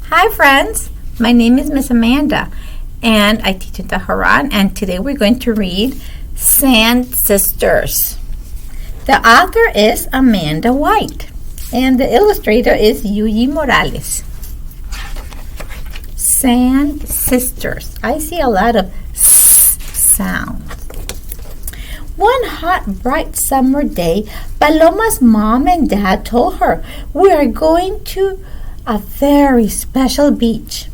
Hi friends, my name is Miss Amanda and I teach at the Haran, and today we're going to read Sand Sisters. The author is Amanda White and the illustrator is Yuyi Morales. Sand Sisters. I see a lot of s sounds. One hot, bright summer day, Paloma's mom and dad told her, "We are going to a very special beach."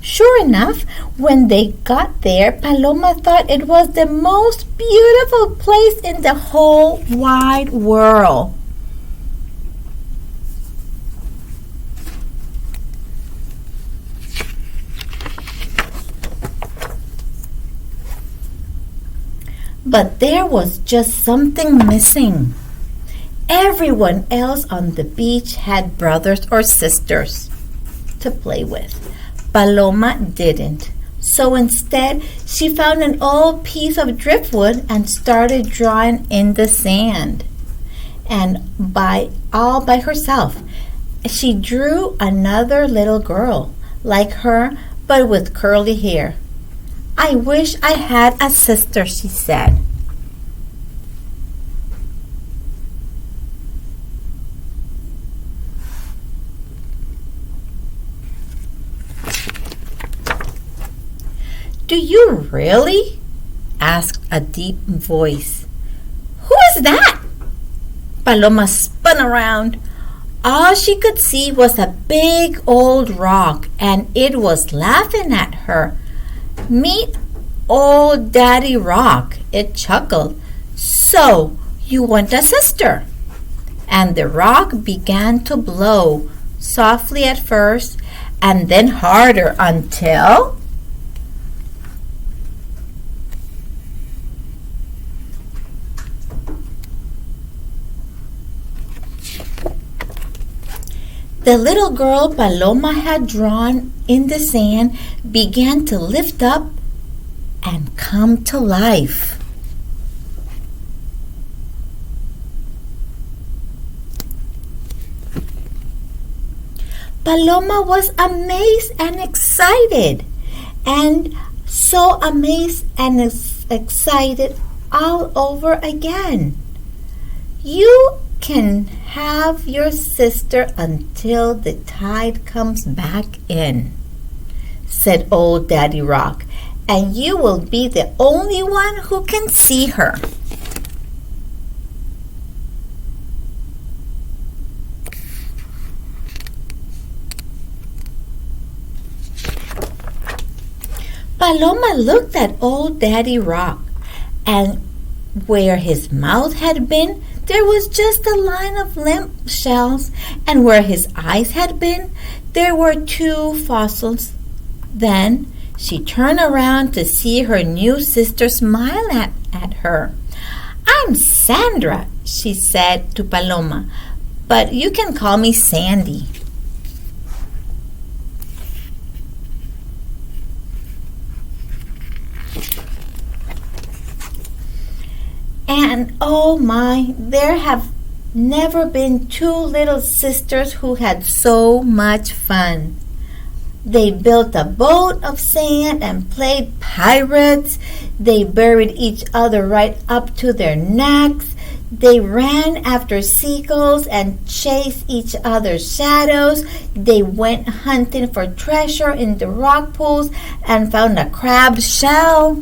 Sure enough, when they got there, Paloma thought it was the most beautiful place in the whole wide world. But there was just something missing. Everyone else on the beach had brothers or sisters to play with. Paloma didn't. So instead, she found an old piece of driftwood and started drawing in the sand. And all by herself, she drew another little girl like her, but with curly hair. "I wish I had a sister," she said. "Do you really?" asked a deep voice. "Who is that?" Paloma spun around. All she could see was a big old rock, and it was laughing at her. "Meet old Daddy Rock," it chuckled. "So you want a sister?" And the rock began to blow, softly at first, and then harder until... the little girl Paloma had drawn in the sand began to lift up and come to life. Paloma was amazed and excited, and so amazed and excited all over again. "You can have your sister until the tide comes back in," said old Daddy Rock, "and you will be the only one who can see her." Paloma looked at old Daddy Rock, and where his mouth had been, there was just a line of limp shells, and where his eyes had been, there were two fossils. Then she turned around to see her new sister smile at her. "I'm Sandra," she said to Paloma, "but you can call me Sandy." And oh my, there have never been two little sisters who had so much fun. They built a boat of sand and played pirates. They buried each other right up to their necks. They ran after seagulls and chased each other's shadows. They went hunting for treasure in the rock pools and found a crab shell.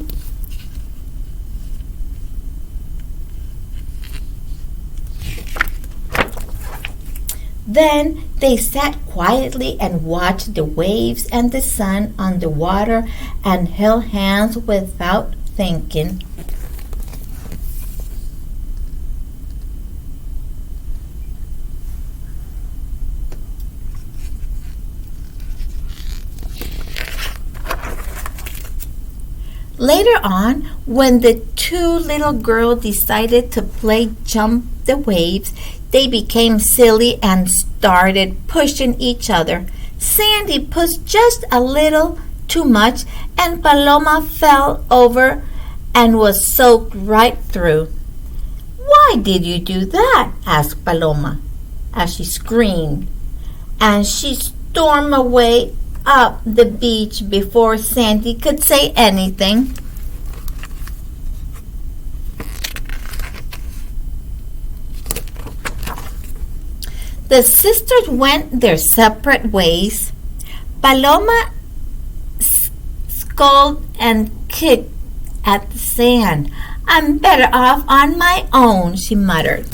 Then they sat quietly and watched the waves and the sun on the water and held hands without thinking. Later on, when the two little girls decided to play jump the waves, they became silly and started pushing each other. Sandy pushed just a little too much, and Paloma fell over and was soaked right through. "Why did you do that?" asked Paloma as she screamed, and she stormed away up the beach before Sandy could say anything. The sisters went their separate ways. Paloma scolded and kicked at the sand. "I'm better off on my own," she muttered.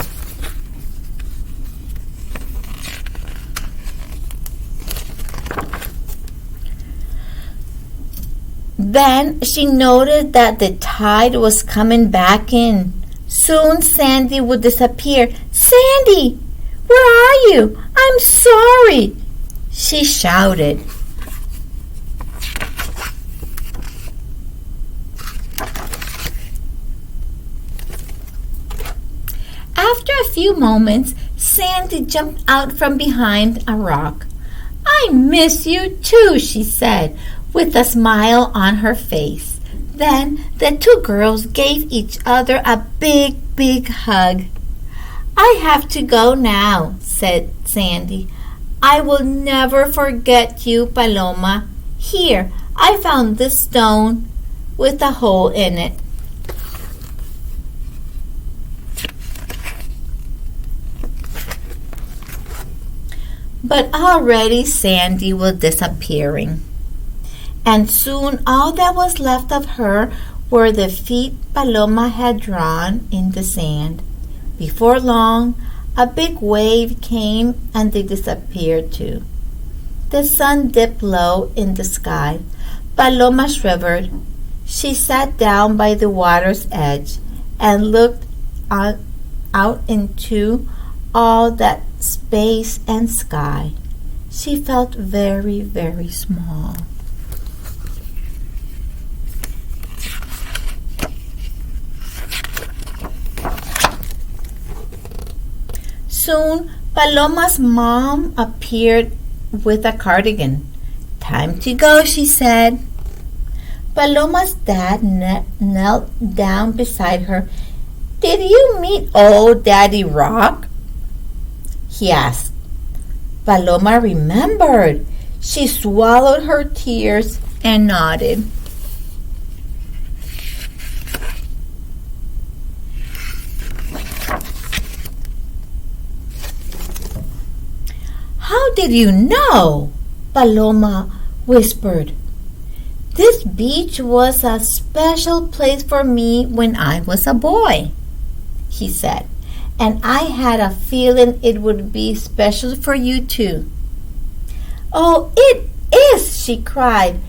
Then she noted that the tide was coming back in. Soon Sandy would disappear. "Sandy, where are you? I'm sorry," she shouted. After a few moments, Sandy jumped out from behind a rock. "I miss you too," she said, with a smile on her face. Then the two girls gave each other a big, big hug. "I have to go now," said Sandy. "I will never forget you, Paloma. Here, I found this stone with a hole in it." But already Sandy was disappearing. And soon all that was left of her were the feet Paloma had drawn in the sand. Before long, a big wave came and they disappeared too. The sun dipped low in the sky. Paloma shivered. She sat down by the water's edge and looked out into all that space and sky. She felt very, very small. Soon, Paloma's mom appeared with a cardigan. "Time to go," she said. Paloma's dad knelt down beside her. "Did you meet old Daddy Rock?" he asked. Paloma remembered. She swallowed her tears and nodded. "How did you know?" Paloma whispered. "This beach was a special place for me when I was a boy," he said. "And I had a feeling it would be special for you too." "Oh, it is!" she cried.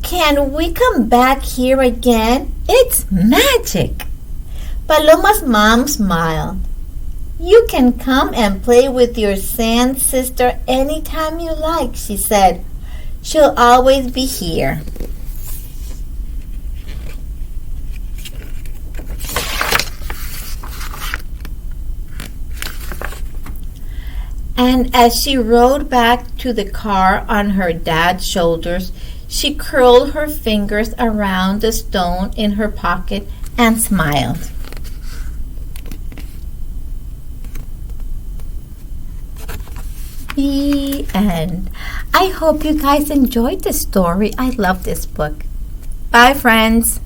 "Can we come back here again? It's magic." Paloma's mom smiled. "You can come and play with your sand sister anytime you like," she said. "She'll always be here." And as she rode back to the car on her dad's shoulders, she curled her fingers around the stone in her pocket and smiled. The end. I hope you guys enjoyed this story. I love this book. Bye, friends.